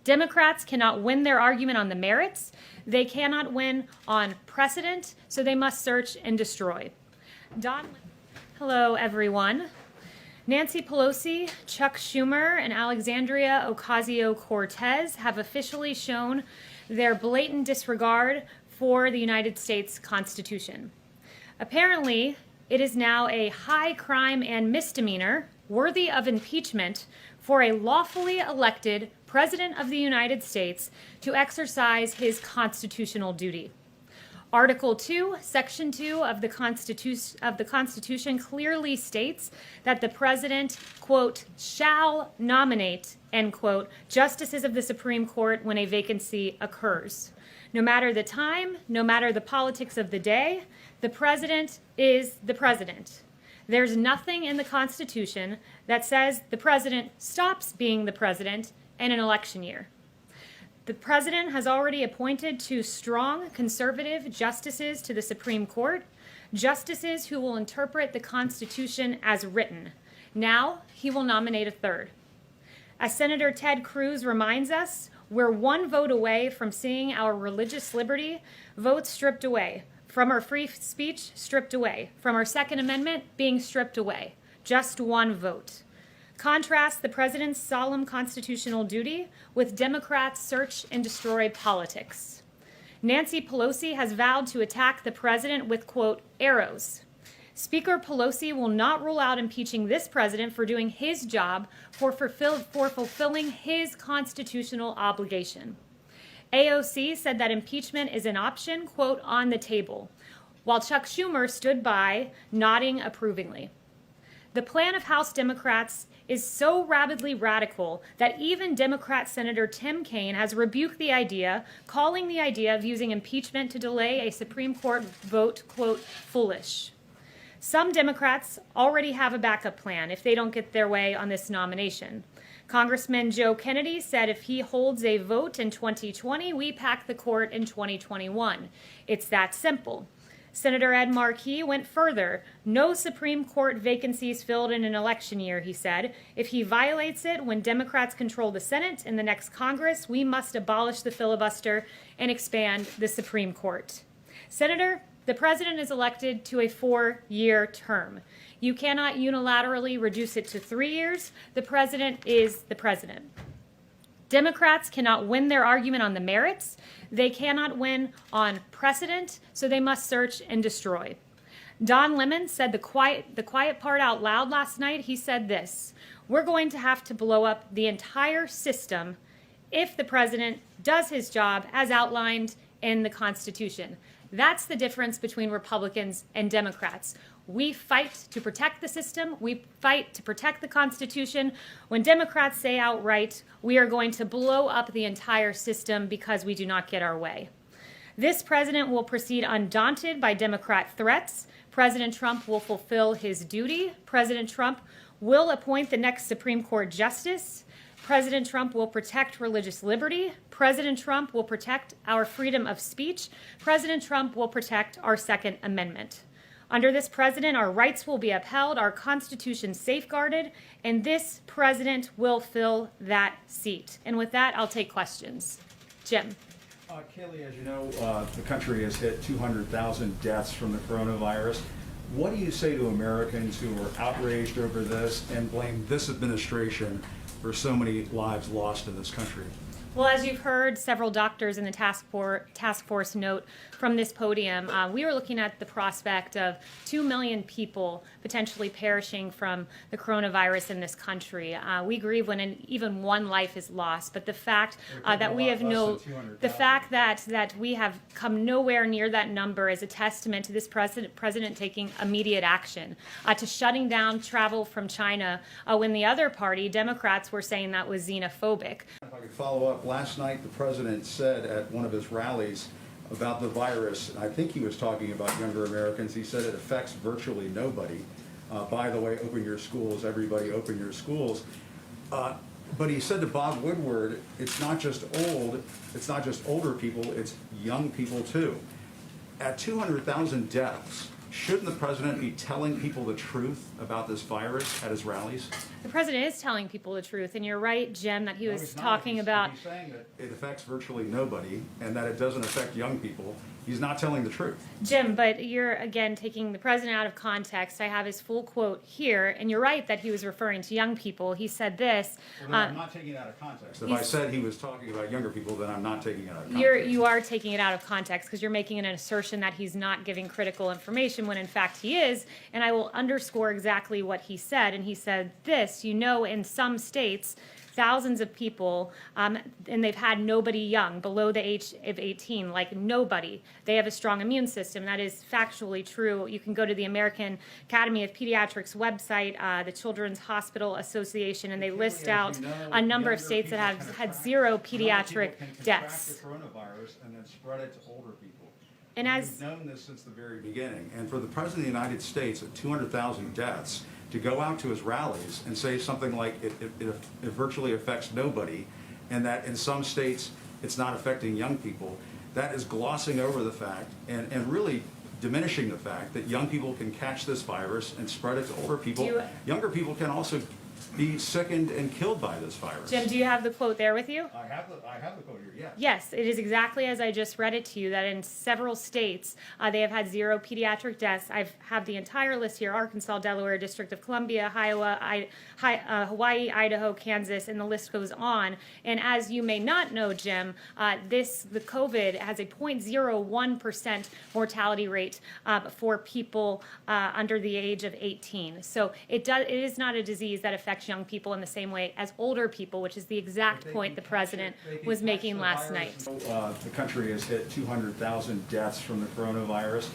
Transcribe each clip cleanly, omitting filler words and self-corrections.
Democrats cannot win their argument on the merits. They cannot win on precedent, so they must search and destroy. Hello, everyone. Nancy Pelosi, Chuck Schumer, and Alexandria Ocasio-Cortez have officially shown their blatant disregard for the United States Constitution. Apparently, it is now a high crime and misdemeanor worthy of impeachment for a lawfully elected President of the United States to exercise his constitutional duty. Article 2, Section 2 of the Constitution clearly states that the President, quote, shall nominate, end quote, justices of the Supreme Court when a vacancy occurs. No matter the time, no matter the politics of the day, the President is the President. There's nothing in the Constitution that says the President stops being the President in an election year. The President has already appointed 2 strong conservative justices to the Supreme Court, justices who will interpret the Constitution as written. Now, he will nominate a 3rd. As Senator Ted Cruz reminds us, we're 1 vote away from seeing our religious liberty votes stripped away, from our free speech stripped away, from our Second Amendment being stripped away. Just 1 vote. Contrast the President's solemn constitutional duty with Democrats' search and destroy politics. Nancy Pelosi has vowed to attack the President with, quote, arrows. Speaker Pelosi will not rule out impeaching this President for doing his job, for fulfilling his constitutional obligation. AOC said that impeachment is an option, quote, on the table, while Chuck Schumer stood by, nodding approvingly. The plan of House Democrats is so rabidly radical that even Democrat Senator Tim Kaine has rebuked the idea, calling the idea of using impeachment to delay a Supreme Court vote, quote, foolish. Some Democrats already have a backup plan if they don't get their way on this nomination. Congressman Joe Kennedy said if he holds a vote in 2020, we pack the court in 2021. It's that simple. Senator Ed Markey went further. No Supreme Court vacancies filled in an election year, he said. If he violates it when Democrats control the Senate in the next Congress, we must abolish the filibuster and expand the Supreme Court. Senator, the President is elected to a 4-year term. You cannot unilaterally reduce it to 3 years. The President is the President. Democrats cannot win their argument on the merits. They cannot win on precedent, so they must search and destroy. Don Lemon said the quiet part out loud last night. He said this: we're going to have to blow up the entire system if the President does his job as outlined in the Constitution. That's the difference between Republicans and Democrats. We fight to protect the system. We fight to protect the Constitution. When Democrats say outright, we are going to blow up the entire system because we do not get our way. This president will proceed undaunted by Democrat threats. President Trump will fulfill his duty. President Trump will appoint the next Supreme Court justice. President Trump will protect religious liberty. President Trump will protect our freedom of speech. President Trump will protect our Second Amendment. Under this president, our rights will be upheld, our Constitution safeguarded, and this president will fill that seat. And with that, I'll take questions. Jim. Kayleigh, as you know, the country has hit 200,000 deaths from the coronavirus. What do you say to Americans who are outraged over this and blame this administration for so many lives lost in this country? Well, as you've heard several doctors in the task force note from this podium, we are looking at the prospect of 2 million people potentially perishing from the coronavirus in this country. We grieve when even 1 life is lost, but the fact that we have that we have come nowhere near that number is a testament to this president taking immediate action, to shutting down travel from China when the other party, Democrats, were saying that was xenophobic. If I could follow up, last night the president said at one of his rallies about the virus, and I think he was talking about younger Americans, he said it affects virtually nobody. By the way, open your schools, everybody open your schools. But he said to Bob Woodward, it's not just older people, it's young people too. At 200,000 deaths, Shouldn't the president be telling people the truth about this virus at his rallies? The president is telling people the truth, and you're right, Jim, that he No, was he's not. talking about. He's saying that it affects virtually nobody and that it doesn't affect young people. He's not telling the truth. Jim, but you're again taking the president out of context. I have his full quote here, and you're right that he was referring to young people. He said this. Well, no, I'm not taking it out of context. If I said he was talking about younger people, then I'm not taking it out of context. You are taking it out of context because you're making an assertion that he's not giving critical information when in fact he is. And I will underscore exactly what he said. And he said this, in some states, thousands of people, and they've had nobody young below the age of 18, like nobody. They have a strong immune system. That is factually true. You can go to the American Academy of Pediatrics website, the Children's Hospital Association, and they list out a number of states that have had zero pediatric deaths. The coronavirus and then spread it to older people. And We've known this since the very beginning. And for the President of the United States at 200,000 deaths to go out to his rallies and say something like it virtually affects nobody and that in some states it's not affecting young people, that is glossing over the fact and really diminishing the fact that young people can catch this virus and spread it to older people. Younger people can also be sickened and killed by this virus. Jim, do you have the quote there with you? I have the quote here, yes. Yes, it is exactly as I just read it to you, that in several states they have had zero pediatric deaths. I have the entire list here: Arkansas, Delaware, District of Columbia, Iowa, Hawaii, Idaho, Kansas, and the list goes on. And as you may not know, Jim, the COVID has a 0.01% mortality rate for people under the age of 18. So it is not a disease that affects young people in the same way as older people, which is the exact point the president was making last night. The country has hit 200,000 deaths from the coronavirus.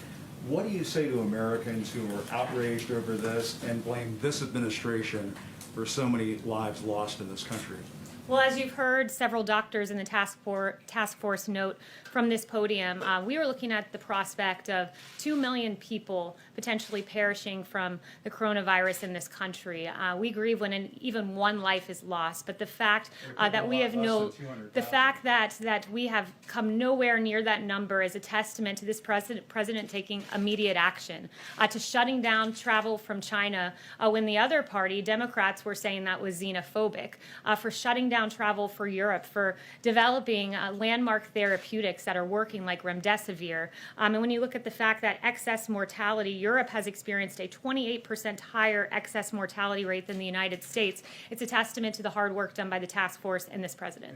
What do you say to Americans who are outraged over this and blame this administration for so many lives lost in this country? Well, as you've heard several doctors in the task force note from this podium, we are looking at the prospect of 2 million people potentially perishing from the coronavirus in this country. We grieve when even one life is lost, but the fact that we have that we have come nowhere near that number is a testament to this president taking immediate action, to shutting down travel from China when the other party, Democrats, were saying that was xenophobic, for shutting down travel for Europe, for developing landmark therapeutics that are working like remdesivir. And when you look at the fact that excess mortality, Europe has experienced a 28% higher excess mortality rate than the United States, it's a testament to the hard work done by the task force and this president.